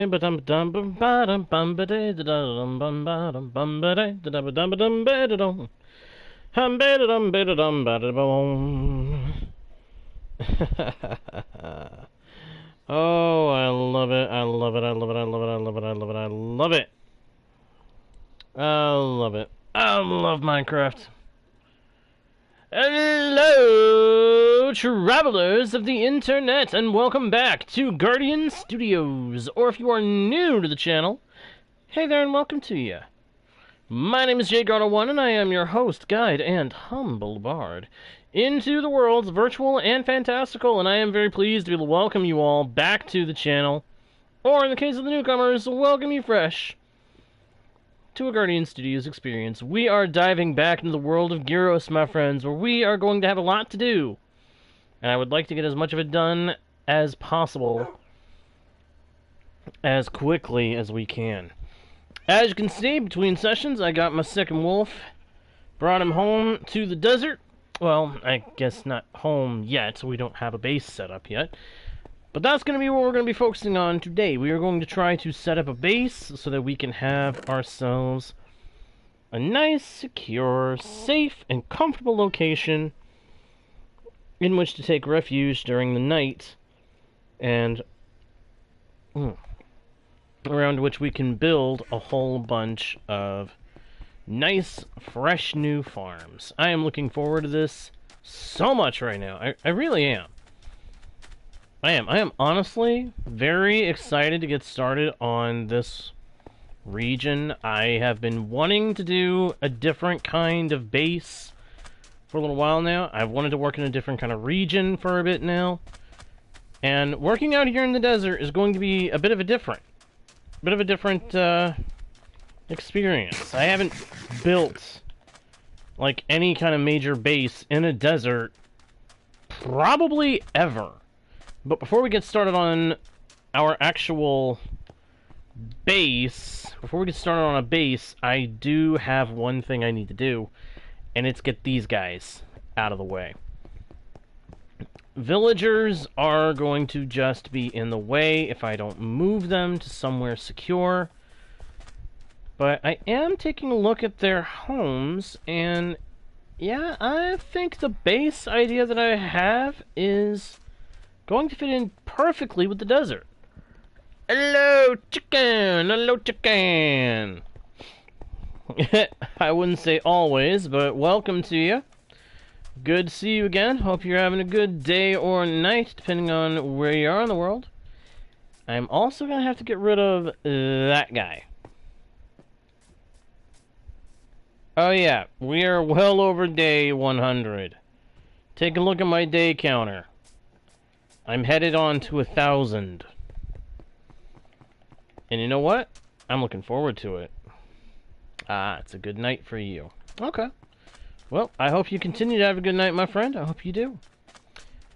Oh, I love it. I love it. I love it. I love it. I love it. I love it. I love it. I love it. I love Minecraft. Hello, travelers of the internet, and welcome back to Guardian Studios. Or if you are new to the channel, hey there and welcome to you. My name is JGardo1, and I am your host, guide, and humble bard into the worlds virtual and fantastical, and I am very pleased to be able to welcome you all back to the channel, or in the case of the newcomers, welcome you fresh to a Guardian Studios experience. We are diving back into the world of Gyros, my friends, where we are going to have a lot to do, and I would like to get as much of it done as possible, as quickly as we can. As you can see, between sessions, I got my second wolf, brought him home to the desert. Well, I guess not home yet, we don't have a base set up yet. But that's going to be what we're going to be focusing on today. We are going to try to set up a base so that we can have ourselves a nice, secure, safe, and comfortable location in which to take refuge during the night, and around which we can build a whole bunch of nice, fresh new farms. I am looking forward to this so much right now. I really am. I am honestly very excited to get started on this region. I have been wanting to do a different kind of base for a little while now. I've wanted to work in a different kind of region for a bit now. And working out here in the desert is going to be a bit of a different experience. I haven't built like any kind of major base in a desert probably ever. But before we get started on our actual base, I do have one thing I need to do, and it's get these guys out of the way. Villagers are going to just be in the way if I don't move them to somewhere secure. But I am taking a look at their homes, and yeah, I think the base idea that I have is going to fit in perfectly with the desert. Hello, chicken! Hello, chicken! I wouldn't say always, but welcome to you. Good to see you again. Hope you're having a good day or night, depending on where you are in the world. I'm also going to have to get rid of that guy. Oh yeah, we are well over day 100. Take a look at my day counter. I'm headed on to 1,000. And you know what? I'm looking forward to it. Ah, it's a good night for you. Okay. Well, I hope you continue to have a good night, my friend. I hope you do.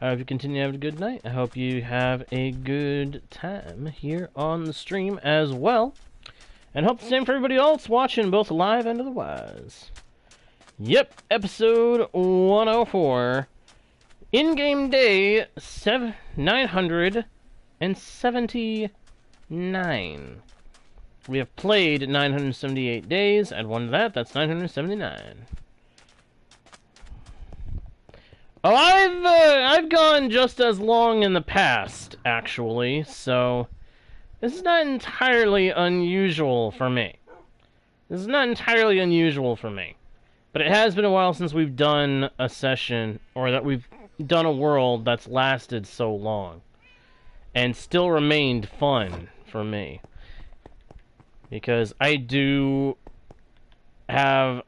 I hope you continue to have a good night. I hope you have a good time here on the stream as well. And hope the same for everybody else watching, both live and otherwise. Yep, episode 104. In-game day 979. We have played 978 days. Add one to that, that's 979. Oh, I've gone just as long in the past, actually, so this is not entirely unusual for me. But it has been a while since we've done a session, or that we've done a world that's lasted so long, and still remained fun for me. Because I do have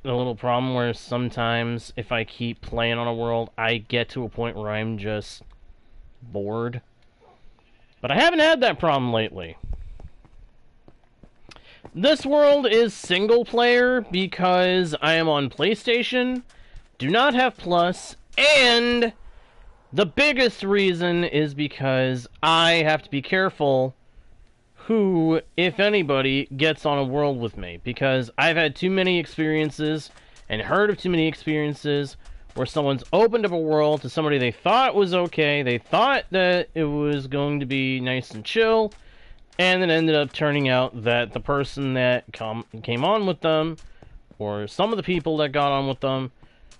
a little problem where sometimes if I keep playing on a world, I get to a point where I'm just bored. But I haven't had that problem lately. This world is single player because I am on PlayStation, do not have Plus, and the biggest reason is because I have to be careful who, if anybody, gets on a world with me, because I've had too many experiences and heard of too many experiences where someone's opened up a world to somebody they thought was okay, they thought that it was going to be nice and chill, And it ended up turning out that the person that came on with them, or some of the people that got on with them,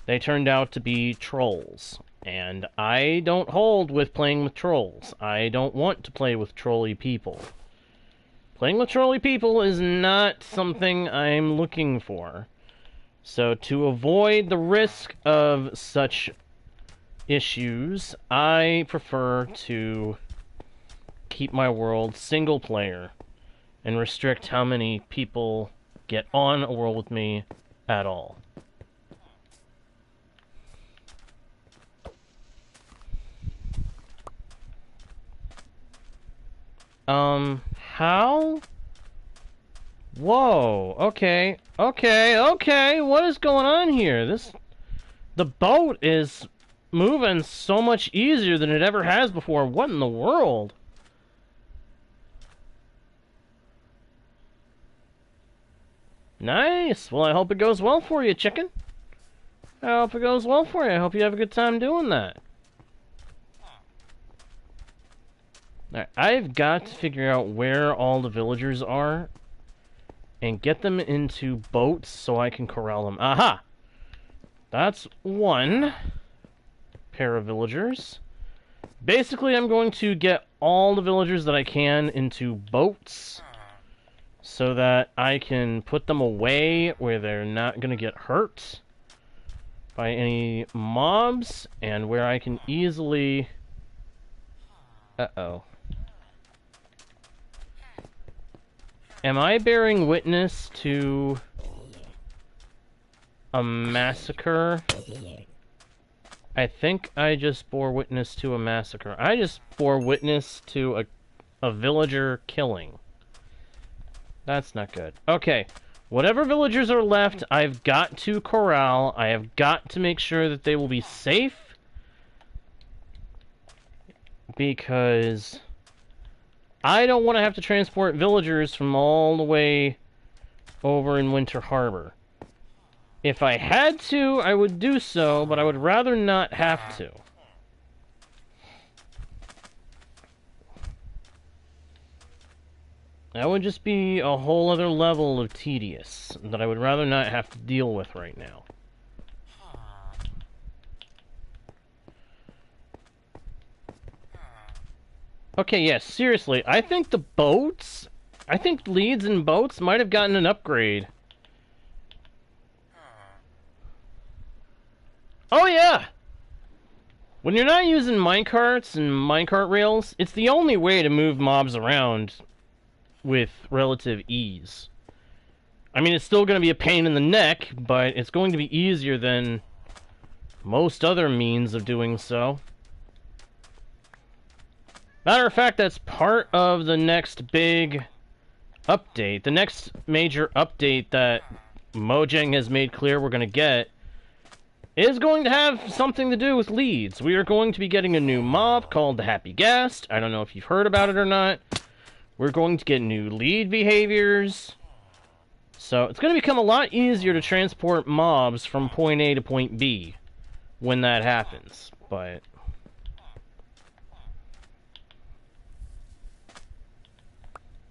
they turned out to be trolls. And I don't hold with playing with trolls. I don't want to play with trolly people. Playing with trolly people is not something I'm looking for. So to avoid the risk of such issues, I prefer to keep my world single player and restrict how many people get on a world with me at all. How? Whoa, okay, what is going on here? The boat is moving so much easier than it ever has before. What in the world? Nice. Well, I hope it goes well for you, chicken. I hope it goes well for you. I hope you have a good time doing that. Alright, I've got to figure out where all the villagers are and get them into boats so I can corral them. Aha! That's one pair of villagers. Basically, I'm going to get all the villagers that I can into boats so that I can put them away where they're not going to get hurt by any mobs, and where I can easily... Uh-oh. Am I bearing witness to a massacre? I think I just bore witness to a massacre. I just bore witness to a villager killing. That's not good. Okay, whatever villagers are left, I've got to corral. I have got to make sure that they will be safe. Because I don't want to have to transport villagers from all the way over in Winter Harbor. If I had to, I would do so, but I would rather not have to. That would just be a whole other level of tedious that I would rather not have to deal with right now. Okay, yes, seriously, I think the boats... I think leads and boats might have gotten an upgrade. Oh yeah! When you're not using minecarts and minecart rails, it's the only way to move mobs around with relative ease. I mean, it's still going to be a pain in the neck, but it's going to be easier than most other means of doing so. Matter of fact, that's part of the next big update. The next major update that Mojang has made clear we're going to get is going to have something to do with leads. We are going to be getting a new mob called the Happy Guest. I don't know if you've heard about it or not. We're going to get new lead behaviors. So it's going to become a lot easier to transport mobs from point A to point B when that happens. But...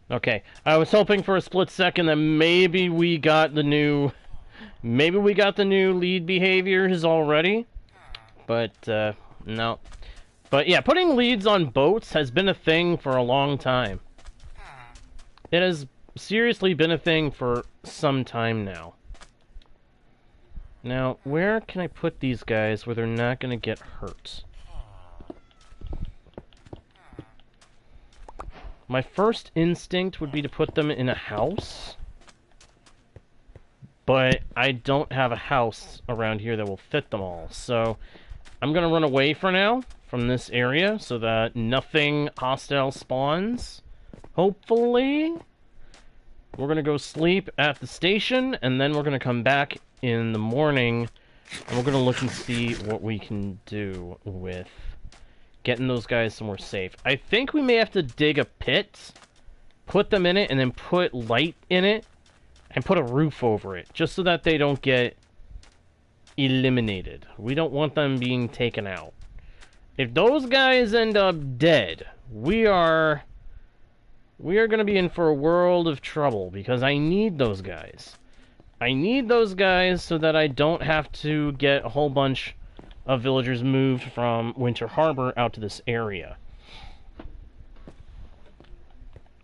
okay, I was hoping for a split second that maybe we got the new lead behaviors already, but no. But yeah, putting leads on boats has been a thing for a long time. It has seriously been a thing for some time now. Now, where can I put these guys where they're not going to get hurt? My first instinct would be to put them in a house, but I don't have a house around here that will fit them all, so I'm going to run away for now from this area so that nothing hostile spawns. Hopefully. We're going to go sleep at the station, and then we're going to come back in the morning, and we're going to look and see what we can do with getting those guys somewhere safe. I think we may have to dig a pit, put them in it, and then put light in it, and put a roof over it, just so that they don't get eliminated. We don't want them being taken out. If those guys end up dead, we are we are going to be in for a world of trouble, because I need those guys. I need those guys so that I don't have to get a whole bunch of villagers moved from Winter Harbor out to this area.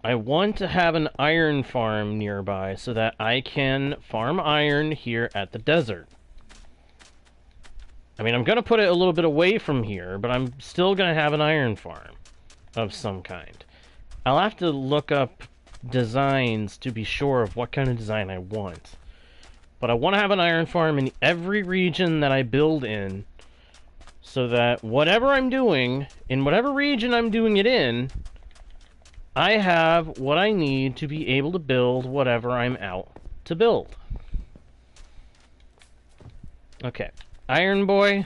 I want to have an iron farm nearby so that I can farm iron here at the desert. I mean, I'm going to put it a little bit away from here, but I'm still going to have an iron farm of some kind. I'll have to look up designs to be sure of what kind of design I want. But I want to have an iron farm in every region that I build in, so that whatever I'm doing, in whatever region I'm doing it in, I have what I need to be able to build whatever I'm out to build. Okay, Iron Boy,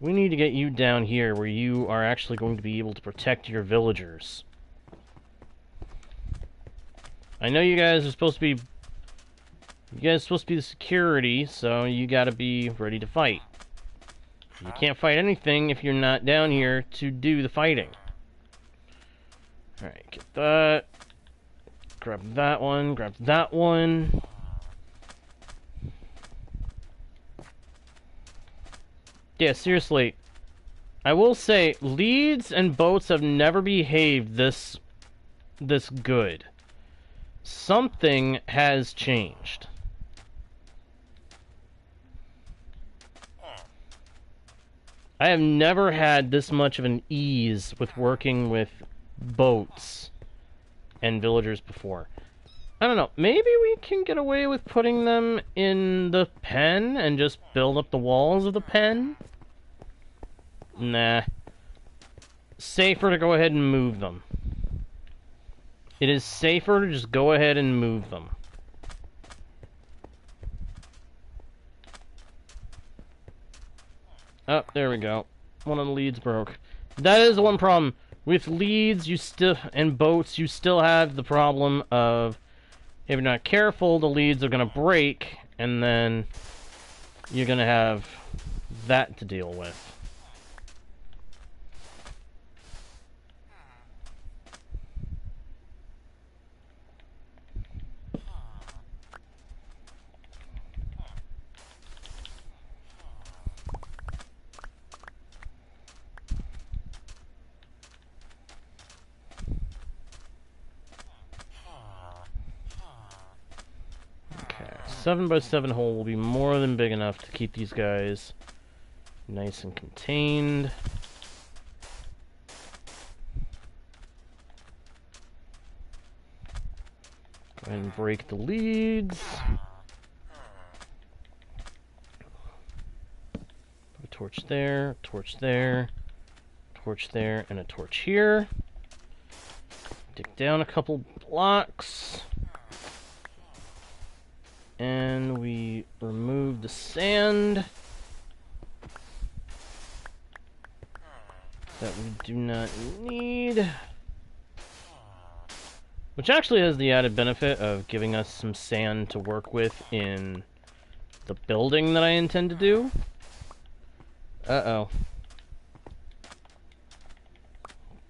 we need to get you down here where you are actually going to be able to protect your villagers. I know you guys are supposed to be... You guys are supposed to be the security, so you gotta be ready to fight. You can't fight anything if you're not down here to do the fighting. Alright, get that. Grab that one, grab that one. Yeah, seriously. I will say, leads and boats have never behaved this good. Something has changed. I have never had this much of an ease with working with boats and villagers before. I don't know, maybe we can get away with putting them in the pen and just build up the walls of the pen? Nah. Safer to go ahead and move them. It is safer to just go ahead and move them. Oh, there we go. One of the leads broke. That is the one problem. With leads, you still, and boats, you still have the problem of, if you're not careful, the leads are going to break, and then you're going to have that to deal with. Okay, 7x7 hole will be more than big enough to keep these guys nice and contained. Go ahead and break the leads. Put a torch there, torch there, torch there, and a torch here. Dig down a couple blocks. And we remove the sand that we do not need. Which actually has the added benefit of giving us some sand to work with in the building that I intend to do. Uh-oh.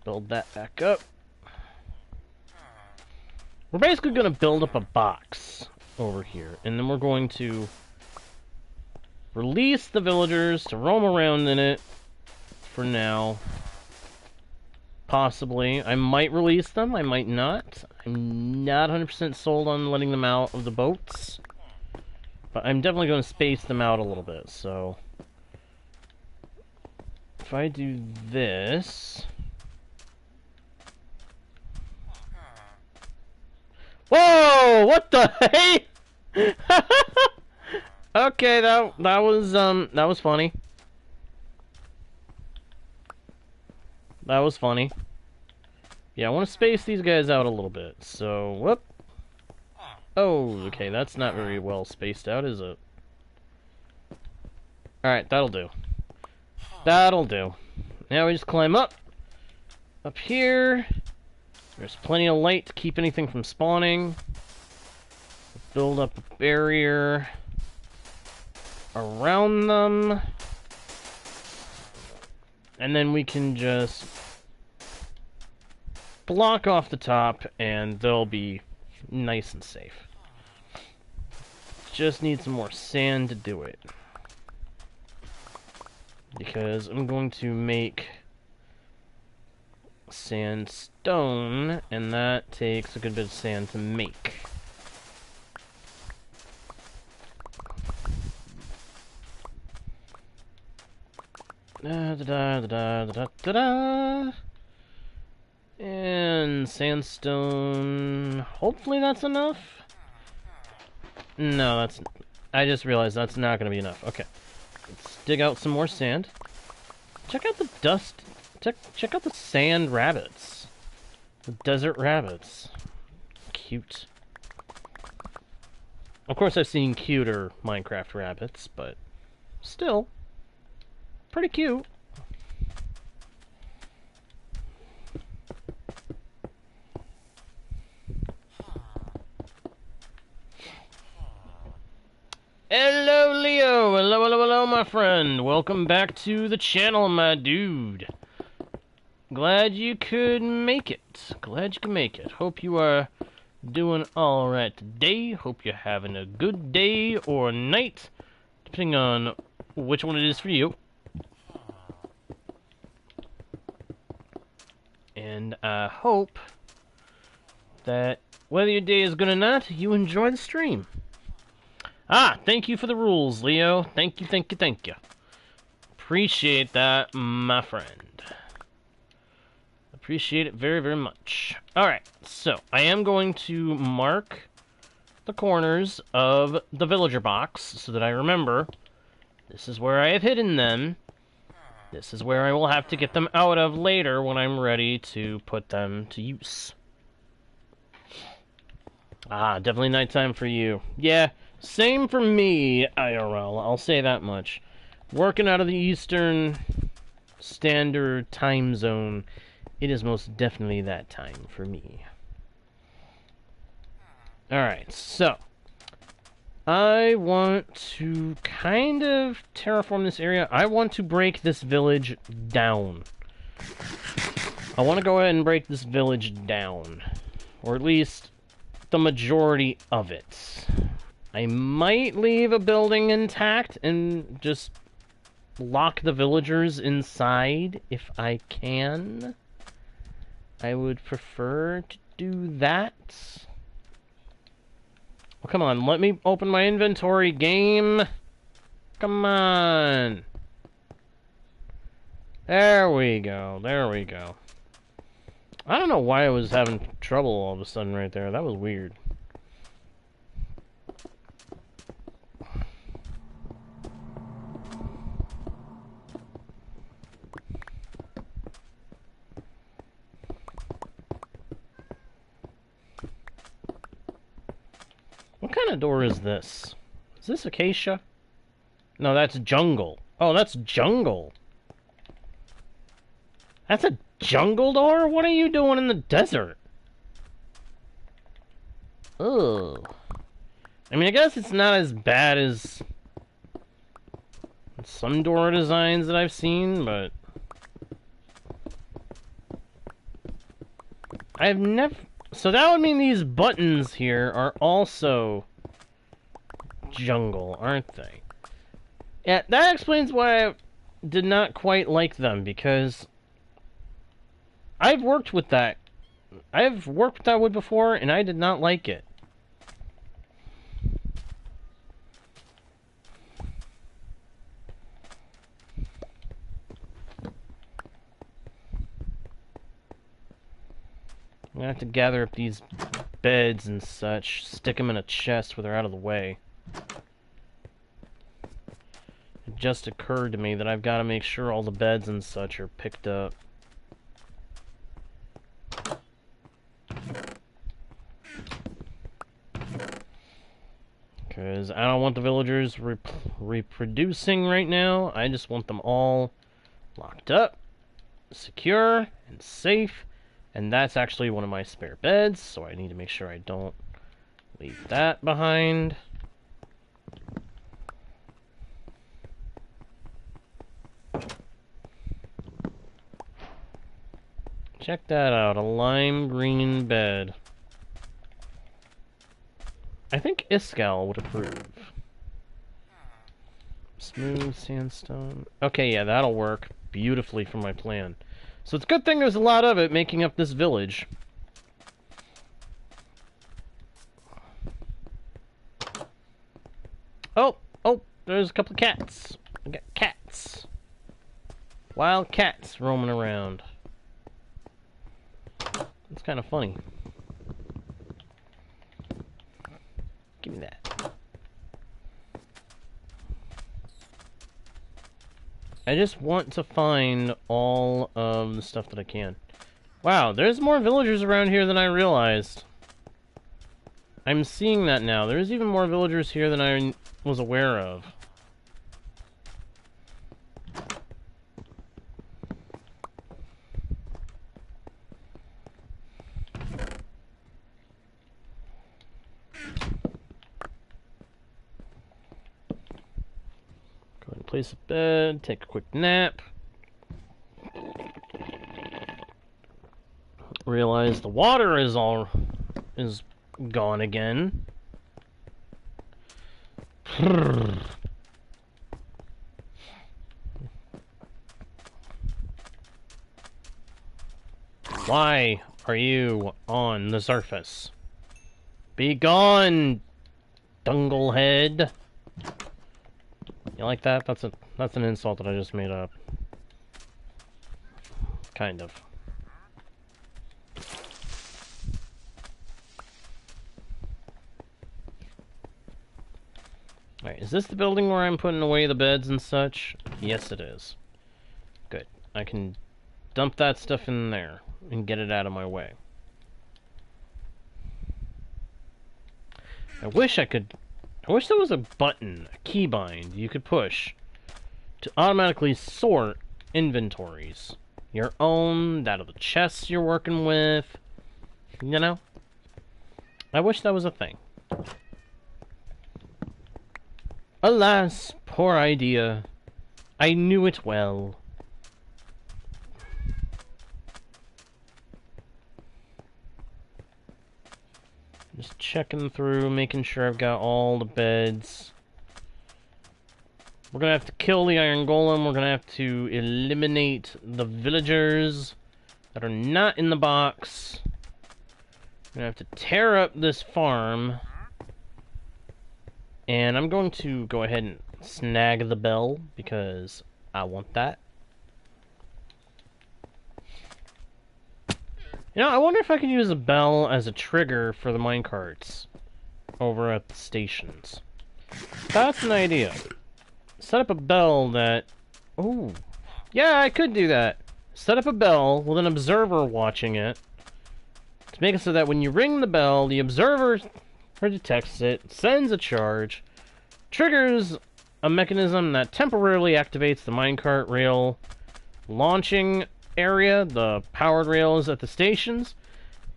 Build that back up. We're basically going to build up a box over here, and then we're going to release the villagers to roam around in it for now. Possibly. I might release them, I might not. I'm not 100% sold on letting them out of the boats, but I'm definitely going to space them out a little bit. So if I do this... Whoa! What the hey? Okay, that was funny. That was funny. Yeah, I want to space these guys out a little bit. So, whoop. Oh, okay, that's not very well spaced out, is it? Alright, that'll do. That'll do. Now we just climb up. Up here. There's plenty of light to keep anything from spawning. Build up a barrier around them. And then we can just block off the top, and they'll be nice and safe. Just need some more sand to do it. Because I'm going to make sandstone, and that takes a good bit of sand to make. And sandstone. Hopefully that's enough. No, that's. I just realized that's not going to be enough. Okay, let's dig out some more sand. Check out the dust. Check out the sand rabbits. The desert rabbits. Cute. Of course, I've seen cuter Minecraft rabbits, but still. Pretty cute. Hello, Leo. Hello, hello, hello, my friend. Welcome back to the channel, my dude. Glad you could make it. Glad you could make it. Hope you are doing alright today. Hope you're having a good day or night, depending on which one it is for you. And I hope that whether your day is good or not, you enjoy the stream. Ah, thank you for the rules, Leo. Thank you, thank you, thank you. Appreciate that, my friend. Appreciate it very, very much. Alright, so I am going to mark the corners of the villager box so that I remember this is where I have hidden them. This is where I will have to get them out of later when I'm ready to put them to use. Ah, definitely nighttime for you. Yeah, same for me, IRL. I'll say that much. Working out of the Eastern Standard Time Zone, it is most definitely that time for me. Alright, so I want to kind of terraform this area. I want to break this village down. I want to go ahead and break this village down. Or at least the majority of it. I might leave a building intact and just lock the villagers inside if I can. I would prefer to do that. Well, come on, let me open my inventory, game. Come on. There we go, there we go. I don't know why I was having trouble all of a sudden right there. That was weird. What kind of door is this? Is this acacia? No, that's jungle. Oh, that's jungle. That's a jungle door? What are you doing in the desert? Ugh. I mean, I guess it's not as bad as some door designs that I've seen, but I've never... So that would mean these buttons here are also jungle, aren't they? Yeah, that explains why I did not quite like them, because I've worked with that. I've worked with that wood before, and I did not like it. I'm gonna have to gather up these beds and such, stick them in a chest where they're out of the way. It just occurred to me that I've got to make sure all the beds and such are picked up. Because I don't want the villagers reproducing right now. I just want them all locked up, secure, and safe. And that's actually one of my spare beds, so I need to make sure I don't leave that behind. Check that out, a lime green bed. I think Iskal would approve. Smooth sandstone. Okay, yeah, that'll work beautifully for my plan. So it's a good thing there's a lot of it making up this village. Oh, there's a couple of cats. I got cats. Wild cats roaming around. It's kind of funny. Give me that. I just want to find all of the stuff that I can. Wow, there's more villagers around here than I realized. I'm seeing that now. There's even more villagers here than I was aware of. Go ahead and place a bed, take a quick nap. Realize the water is gone again. Why are you on the surface? Be gone, dunglehead. You like that? That's an insult that I just made up. Kind of. Alright, is this the building where I'm putting away the beds and such? Yes, it is. Good. I can dump that stuff in there and get it out of my way. I wish there was a button, a keybind you could push to automatically sort inventories. Your own, that of the chests you're working with, you know? I wish that was a thing. Alas, poor idea. I knew it well. Just checking through, making sure I've got all the beds. We're gonna have to kill the Iron Golem. We're gonna have to eliminate the villagers that are not in the box. We're gonna have to tear up this farm. And I'm going to go ahead and snag the bell because I want that. You know, I wonder if I could use a bell as a trigger for the minecarts over at the stations. That's an idea. Set up a bell that... Oh, yeah, I could do that. Set up a bell with an observer watching it to make it so that when you ring the bell, the observer detects it, sends a charge, triggers a mechanism that temporarily activates the minecart rail launching area, the powered rails at the stations,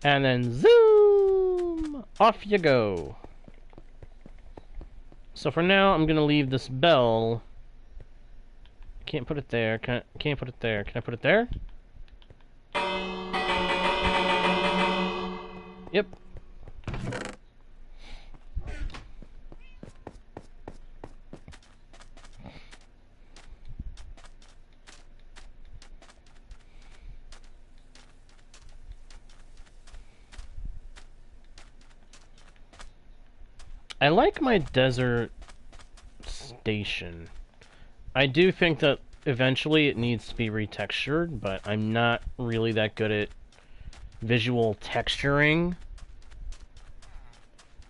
and then zoom! Off you go. So for now, I'm going to leave this bell. Can't put it there. Can't put it there. Can I put it there? Yep. I like my desert station. I do think that eventually it needs to be retextured, but I'm not really that good at visual texturing.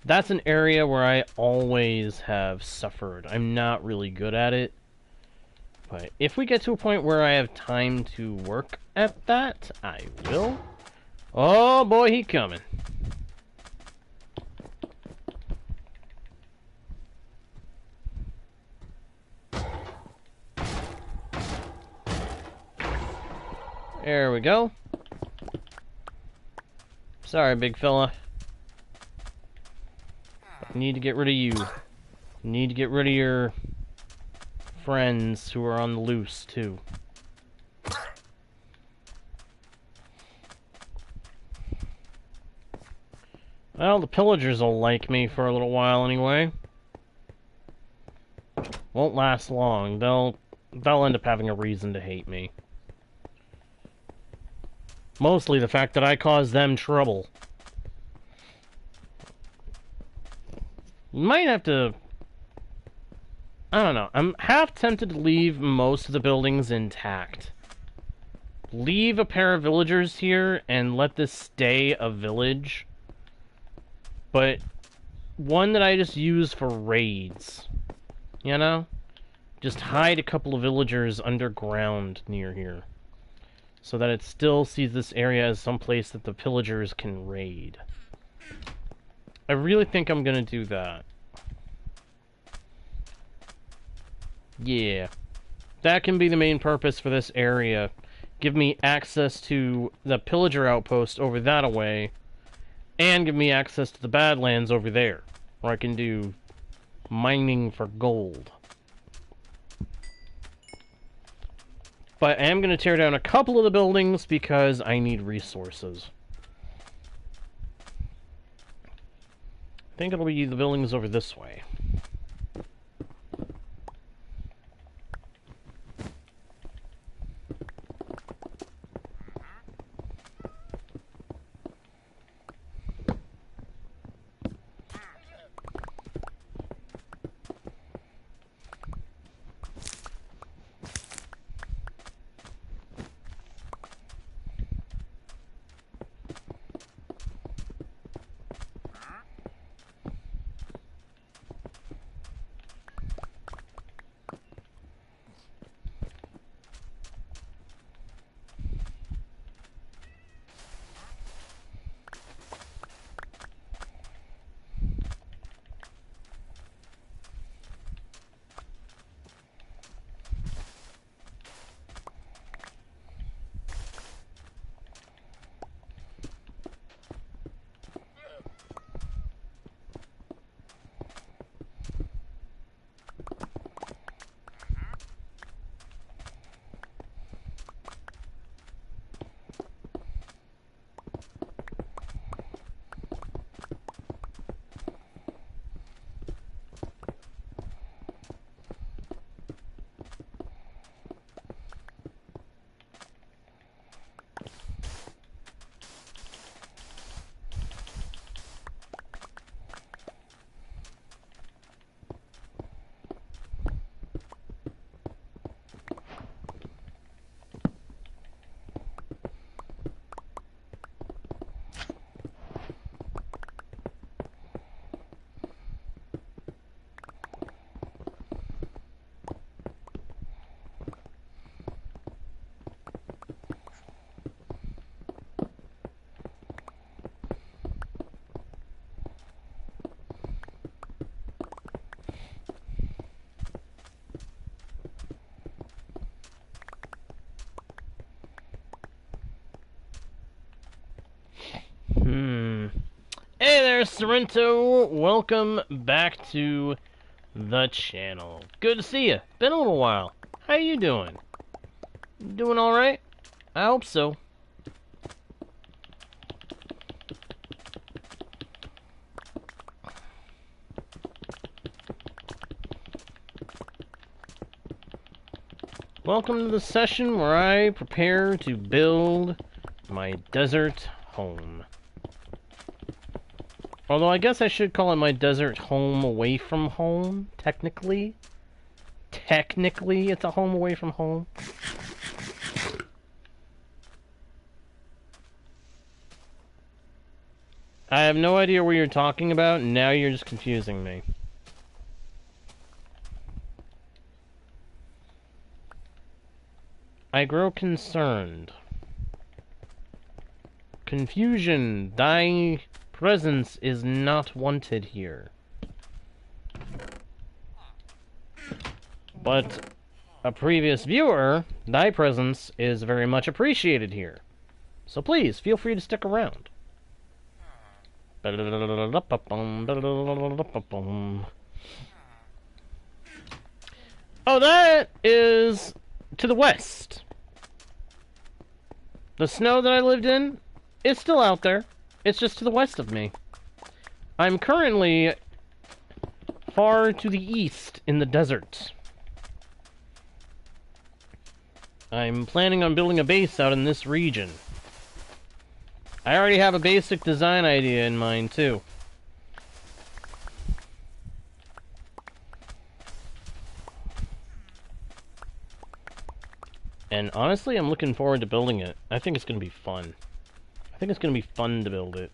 That's an area where I always have suffered. I'm not really good at it. But if we get to a point where I have time to work at that, I will. Oh boy, he coming. There we go. Sorry, big fella. I need to get rid of you. Need to get rid of your friends who are on the loose, too. Well, the pillagers will like me for a little while anyway. Won't last long. They'll end up having a reason to hate me. Mostly the fact that I caused them trouble. Might have to... I don't know. I'm half tempted to leave most of the buildings intact. Leave a pair of villagers here and let this stay a village. But one that I just use for raids. You know? Just hide a couple of villagers underground near here. So that it still sees this area as some place that the pillagers can raid. I really think I'm gonna do that. Yeah. That can be the main purpose for this area. Give me access to the pillager outpost over that away, and give me access to the Badlands over there, where I can do mining for gold. But I am going to tear down a couple of the buildings because I need resources. I think it'll be the buildings over this way. Hey there, Sorrento! Welcome back to the channel. Good to see you. Been a little while. How you doing? Doing alright? I hope so. Welcome to the session where I prepare to build my desert home. Although I guess I should call it my desert home away from home, technically. Technically, it's a home away from home. I have no idea what you're talking about, and now you're just confusing me. I grow concerned. Confusion, thy presence is not wanted here. But a previous viewer, thy presence is very much appreciated here. So please, feel free to stick around. Oh, that is to the west. The snow that I lived in is still out there. It's just to the west of me. I'm currently far to the east in the desert. I'm planning on building a base out in this region. I already have a basic design idea in mind, too. And honestly, I'm looking forward to building it. I think it's going to be fun. I think it's going to be fun to build it.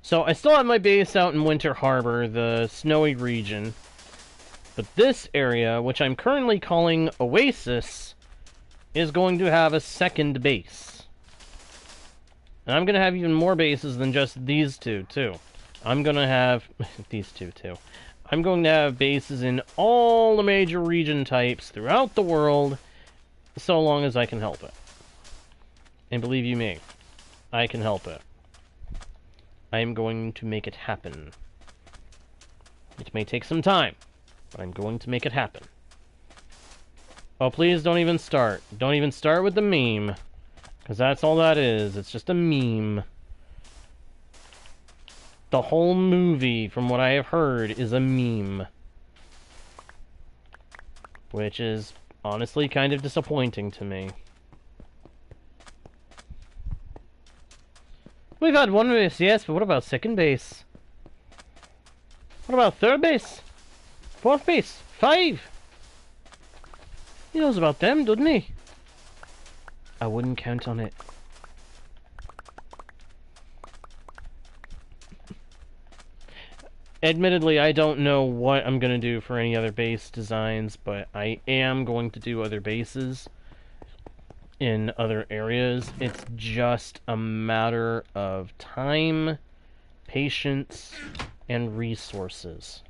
So, I still have my base out in Winter Harbor, the snowy region. But this area, which I'm currently calling Oasis, is going to have a second base. And I'm going to have even more bases than just these two, too. I'm going to have... these two, too. I'm going to have bases in all the major region types throughout the world, so long as I can help it. And believe you me, I can help it. I am going to make it happen. It may take some time, but I'm going to make it happen. Oh, please don't even start. Don't even start with the meme. Because that's all that is. It's just a meme. The whole movie, from what I have heard, is a meme. Which is honestly kind of disappointing to me. We've had one base, yes, but what about second base? What about third base? Fourth base? 5? He knows about them, doesn't he? I wouldn't count on it. Admittedly, I don't know what I'm going to do for any other base designs, but I am going to do other bases in other areas. It's just a matter of time, patience, and resources.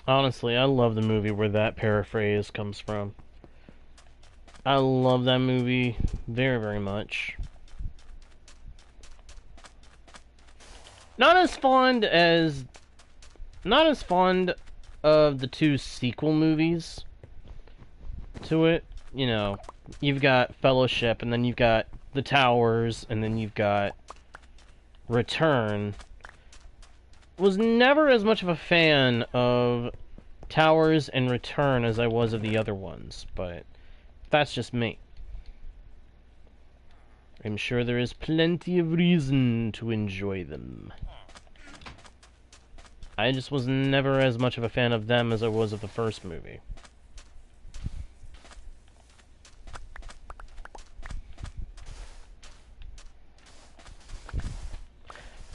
Honestly, I love the movie where that paraphrase comes from. I love that movie very, very much. Not as fond of the 2 sequel movies to it. You know, you've got Fellowship, and then you've got The Towers, and then you've got Return. Was never as much of a fan of Towers and Return as I was of the other ones, but that's just me. I'm sure there is plenty of reason to enjoy them. I just was never as much of a fan of them as I was of the first movie.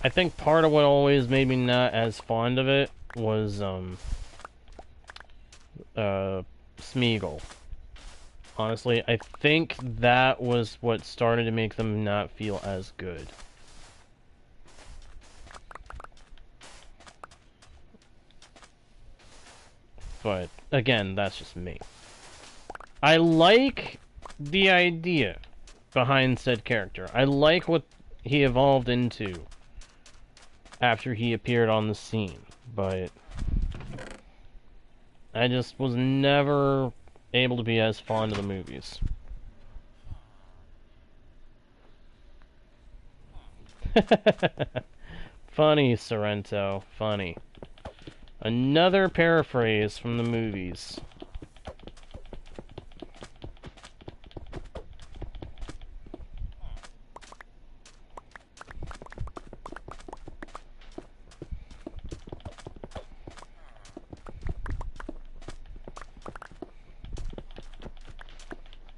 I think part of what always made me not as fond of it was, Smeagol. Honestly, I think that was what started to make them not feel as good. But, again, that's just me. I like the idea behind said character. I like what he evolved into after he appeared on the scene, but I just was never able to be as fond of the movies. Funny, Sorrento. Funny. Another paraphrase from the movies.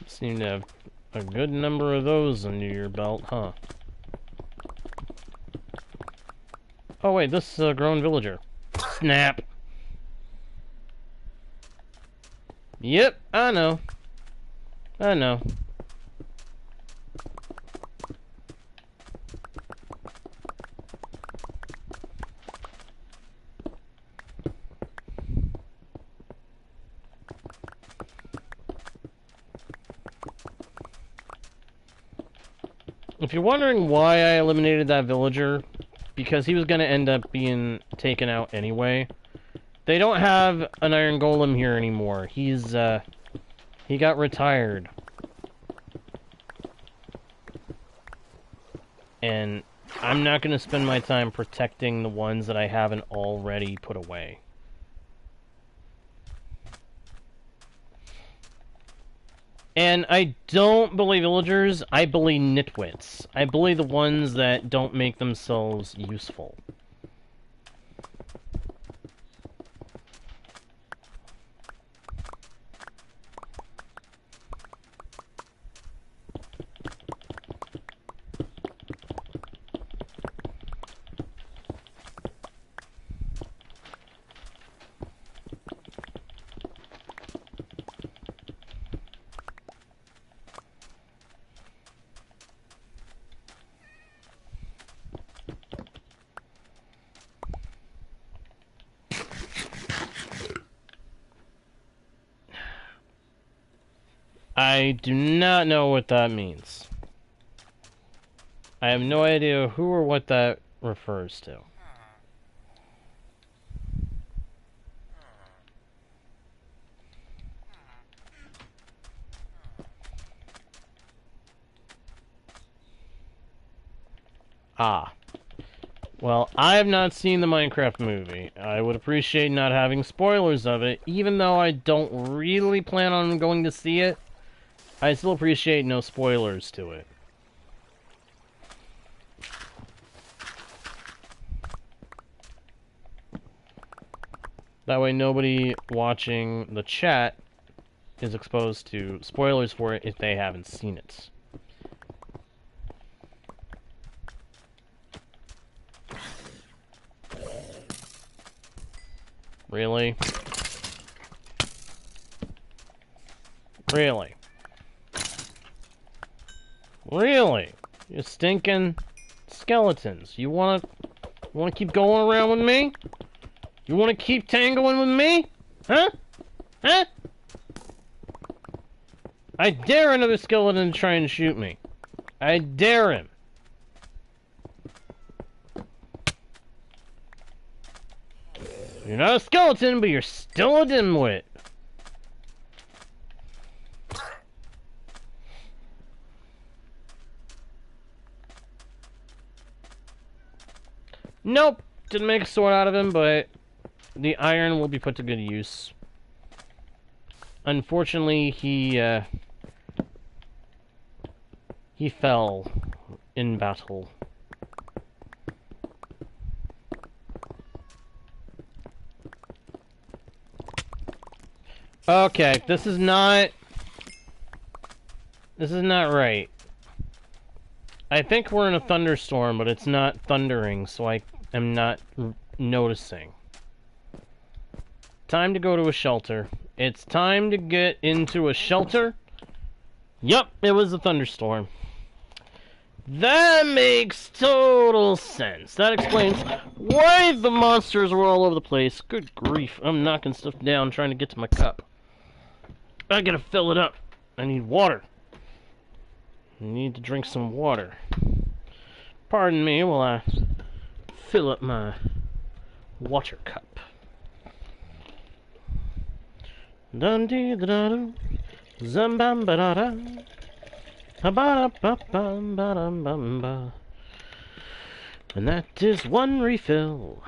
Seem to have a good number of those under your belt, huh? Oh wait, this is a grown villager. Snap! Yep, I know. I know. If you're wondering why I eliminated that villager, because he was going to end up being taken out anyway. They don't have an iron golem here anymore. He got retired. And I'm not going to spend my time protecting the ones that I haven't already put away. And I don't bully villagers, I bully nitwits. I bully the ones that don't make themselves useful. I do not know what that means. I have no idea who or what that refers to. Ah. Well, I have not seen the Minecraft movie. I would appreciate not having spoilers of it, even though I don't really plan on going to see it. I still appreciate no spoilers to it. That way nobody watching the chat is exposed to spoilers for it if they haven't seen it. Really? Really? Really? You stinking skeletons. You wanna keep going around with me? You wanna keep tangling with me? Huh? Huh? I dare another skeleton to try and shoot me. I dare him. You're not a skeleton, but you're still a dimwit. Nope, didn't make a sword out of him, but the iron will be put to good use. Unfortunately, he fell in battle. Okay, this is not right. I think we're in a thunderstorm, but it's not thundering, so I am not noticing. Time to go to a shelter. It's time to get into a shelter. Yup, it was a thunderstorm. That makes total sense. That explains why the monsters were all over the place. Good grief, I'm knocking stuff down trying to get to my cup. I gotta fill it up. I need water. I need to drink some water. Pardon me while I fill up my water cup. Dum dee da da dum, zambam ba da da, ba da ba bum ba dum bum ba. And that is one refill.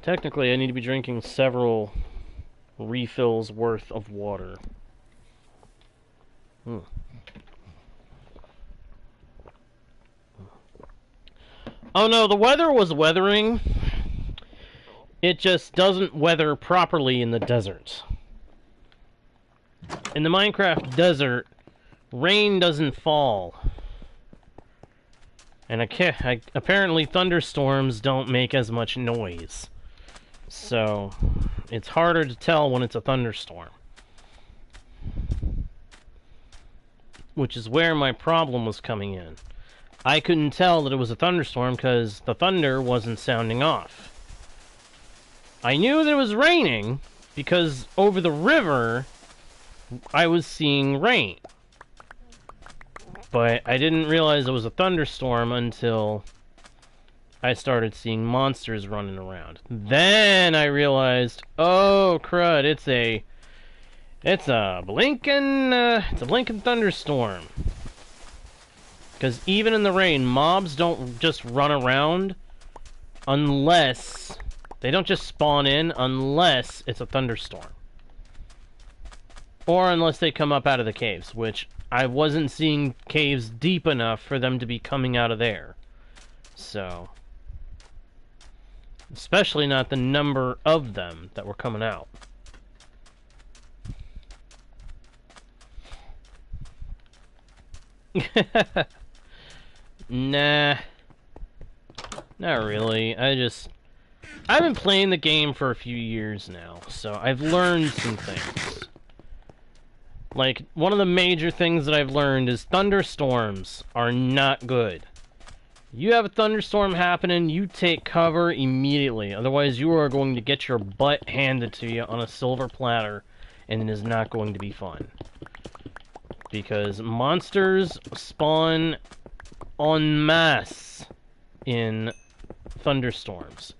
Technically, I need to be drinking several refills worth of water. Oh no, the weather was weathering. It just doesn't weather properly in the desert. In the Minecraft desert, rain doesn't fall. And apparently thunderstorms don't make as much noise. So, it's harder to tell when it's a thunderstorm. Which is where my problem was coming in. I couldn't tell that it was a thunderstorm because the thunder wasn't sounding off. I knew that it was raining because over the river I was seeing rain. But I didn't realize it was a thunderstorm until I started seeing monsters running around. Then I realized, oh crud, it's a blinking thunderstorm. Because even in the rain, mobs don't just run around unless they don't just spawn in unless it's a thunderstorm. Or unless they come up out of the caves, which I wasn't seeing caves deep enough for them to be coming out of there. So, especially not the number of them that were coming out. Nah. Not really. I've been playing the game for a few years now, so I've learned some things. Like, one of the major things that I've learned is thunderstorms are not good. You have a thunderstorm happening, you take cover immediately. Otherwise, you are going to get your butt handed to you on a silver platter, and it is not going to be fun. Because monsters spawn en masse in thunderstorms.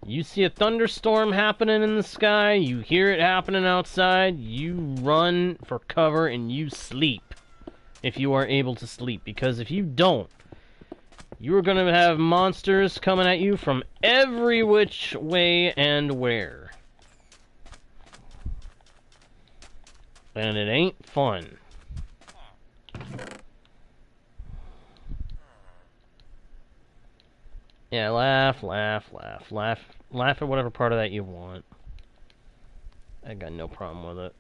You see a thunderstorm happening in the sky, you hear it happening outside, you run for cover and you sleep. If you are able to sleep. Because if you don't, you are going to have monsters coming at you from every which way and where. And it ain't fun. Yeah, laugh at whatever part of that you want. I got no problem with it.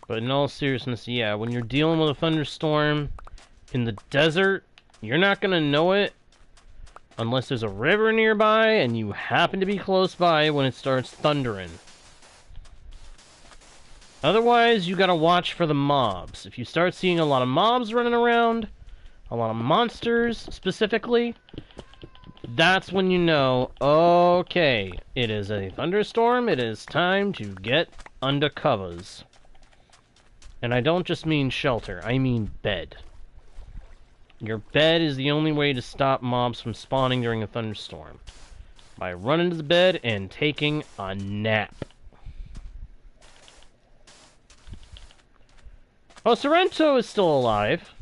But in all seriousness, yeah, when you're dealing with a thunderstorm in the desert, you're not gonna know it unless there's a river nearby and you happen to be close by when it starts thundering. Otherwise, you gotta watch for the mobs. If you start seeing a lot of mobs running around, a lot of monsters specifically, that's when you know, okay, it is a thunderstorm, it is time to get under covers. And I don't just mean shelter, I mean bed. Your bed is the only way to stop mobs from spawning during a thunderstorm. By running to the bed and taking a nap. Oh, Sorrento is still alive.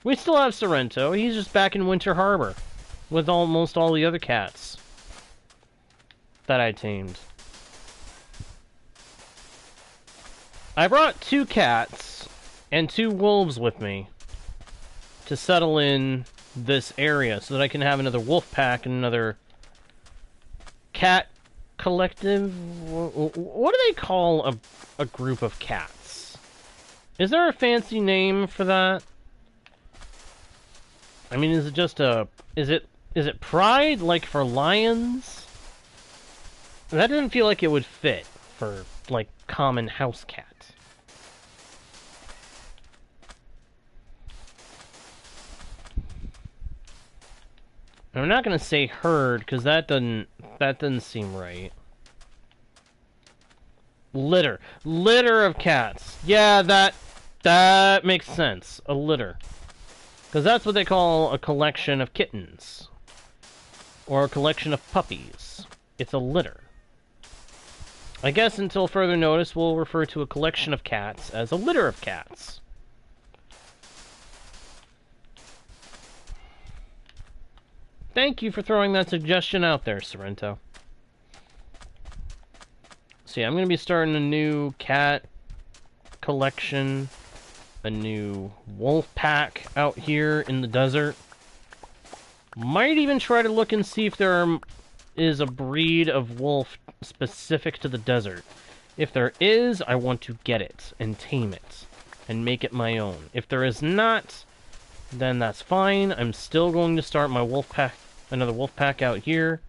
We still have Sorrento. He's just back in Winter Harbor with almost all the other cats that I tamed. I brought 2 cats and 2 wolves with me to settle in this area so that I can have another wolf pack and another cat collective. What do they call a group of cats? Is there a fancy name for that? I mean, is it just a... Is it pride, like for lions? That doesn't feel like it would fit for, like, common house cat. I'm not gonna say herd, because that doesn't seem right. Litter. Litter of cats. Yeah, that makes sense. A litter. Because that's what they call a collection of kittens. Or a collection of puppies. It's a litter. I guess until further notice, we'll refer to a collection of cats as a litter of cats. Thank you for throwing that suggestion out there, Sorrento. So yeah, I'm going to be starting a new cat collection, a new wolf pack out here in the desert. Might even try to look and see if there is a breed of wolf specific to the desert. If there is, I want to get it and tame it and make it my own. If there is not, then that's fine. I'm still going to start my wolf pack, another wolf pack out here,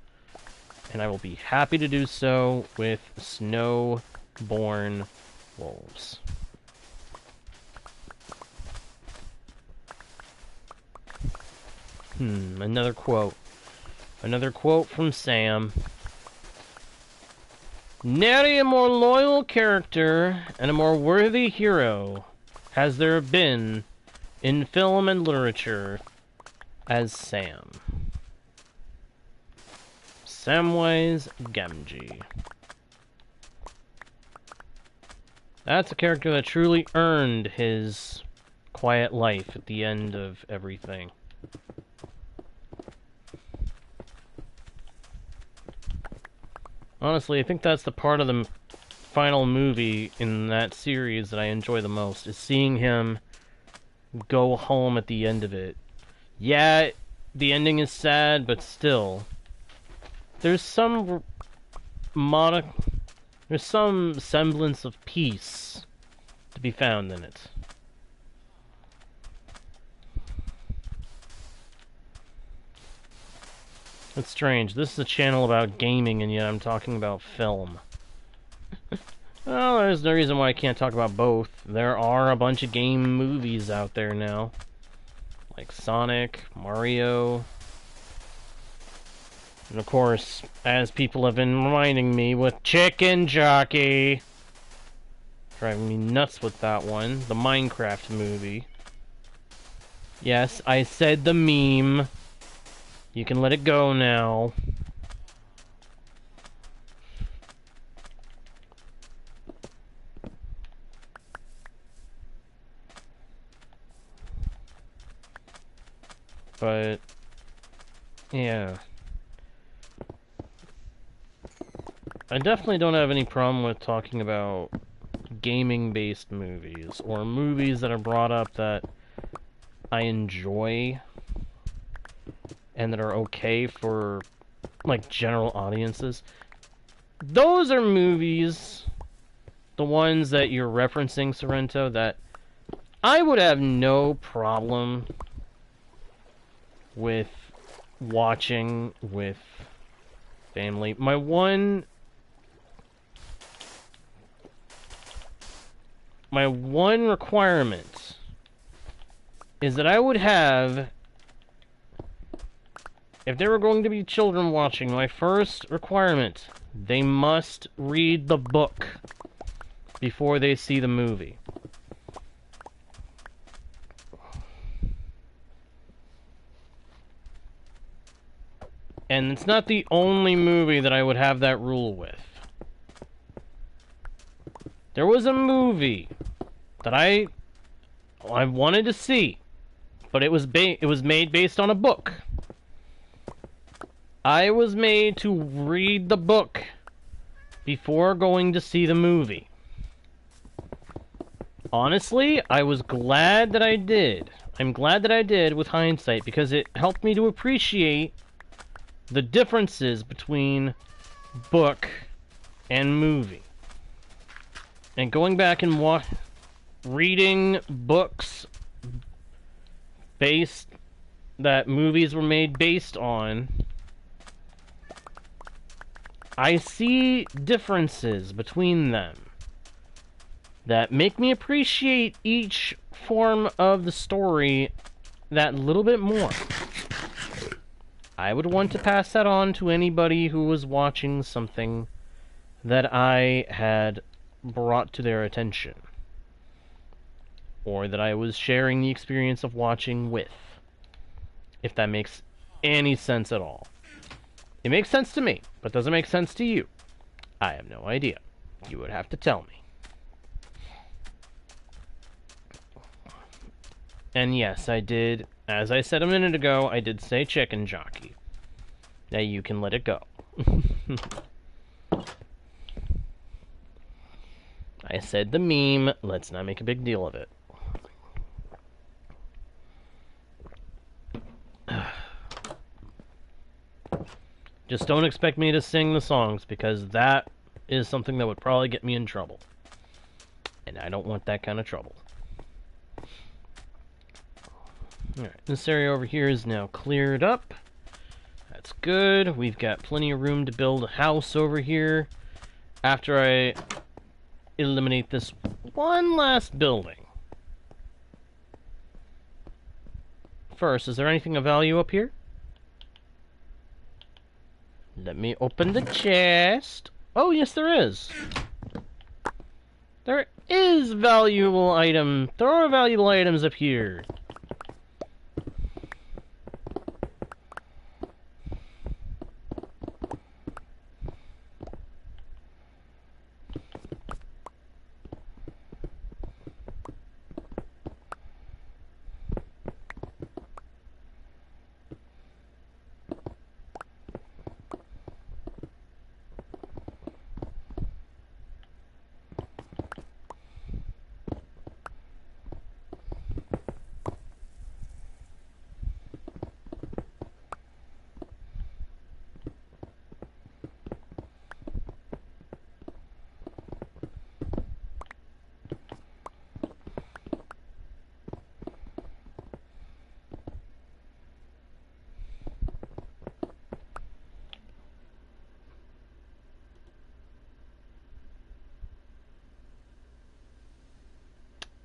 and I will be happy to do so with snow-born wolves. Another quote. Another quote from Sam. Nary a more loyal character and a more worthy hero has there been in film and literature as Sam. Samwise Gamgee. That's a character that truly earned his quiet life at the end of everything. Honestly, I think that's the part of the final movie in that series that I enjoy the most, is seeing him go home at the end of it. Yeah, the ending is sad, but still, there's some semblance of peace to be found in it. It's strange. This is a channel about gaming, and yet I'm talking about film. Well, there's no reason why I can't talk about both. There are a bunch of game movies out there now. Like Sonic, Mario. And of course, as people have been reminding me, with Chicken Jockey. Driving me nuts with that one. The Minecraft movie. Yes, I said the meme. You can let it go now. But, yeah. I definitely don't have any problem with talking about gaming-based movies, or movies that are brought up that I enjoy and that are okay for, like, general audiences. Those are movies, the ones that you're referencing, Sorrento, that I would have no problem with watching with family. My one requirement is that I would have, if there were going to be children watching, my first requirement, they must read the book before they see the movie. And it's not the only movie that I would have that rule with. There was a movie that I wanted to see, but it was made based on a book. I was made to read the book before going to see the movie. Honestly, I was glad that I did. I'm glad that I did with hindsight, because it helped me to appreciate the differences between book and movie. And going back and reading books that movies were made based on, I see differences between them that make me appreciate each form of the story that little bit more. I would want to pass that on to anybody who was watching something that I had brought to their attention, or that I was sharing the experience of watching with, if that makes any sense at all. It makes sense to me, but does it make sense to you? I have no idea. You would have to tell me. And yes, I did, as I said a minute ago, I did say Chicken Jockey. Now you can let it go. I said the meme, let's not make a big deal of it. Just don't expect me to sing the songs, because that is something that would probably get me in trouble. And I don't want that kind of trouble. Alright, this area over here is now cleared up. That's good. We've got plenty of room to build a house over here after I eliminate this one last building. First, is there anything of value up here? Let me open the chest. Oh, yes, there is. There is valuable item. There are valuable items up here.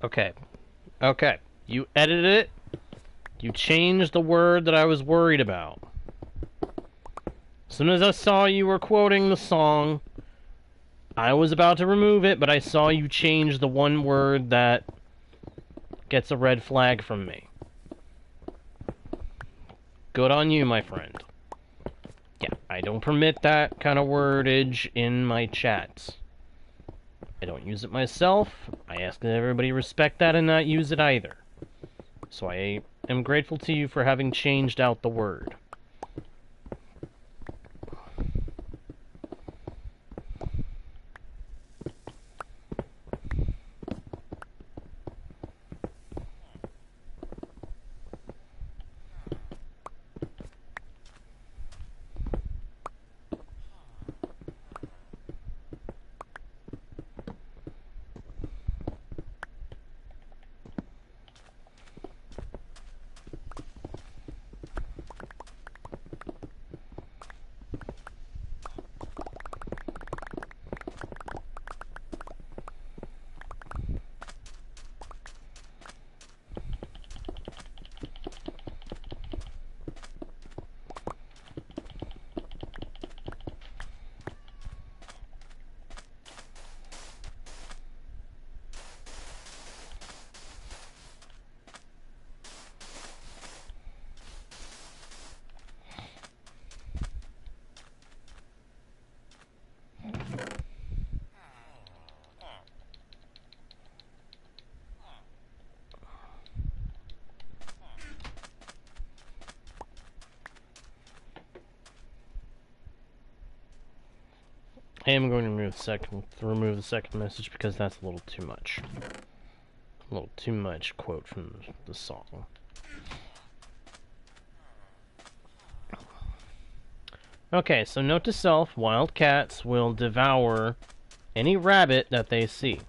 Okay. Okay. You edited it. You changed the word that I was worried about. As soon as I saw you were quoting the song, I was about to remove it, but I saw you change the one word that gets a red flag from me. Good on you, my friend. Yeah, I don't permit that kind of wordage in my chats. I don't use it myself. I ask that everybody respect that and not use it either. So I am grateful to you for having changed out the word. I am going to remove the second message because that's a little too much. A little too much quote from the song. Okay, so note to self, wild cats will devour any rabbit that they see.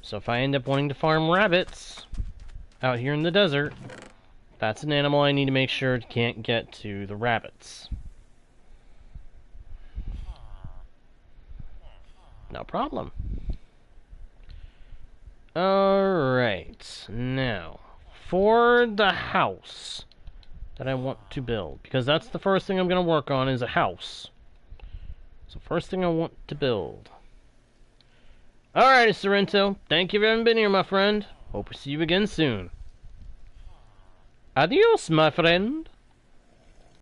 So if I end up wanting to farm rabbits out here in the desert, that's an animal I need to make sure can't get to the rabbits. No problem. Alright, now, for the house that I want to build, because that's the first thing I'm going to work on is a house. So first thing I want to build. Alright, Sorrento, thank you for having been here, my friend. Hope to see you again soon. Adios, my friend.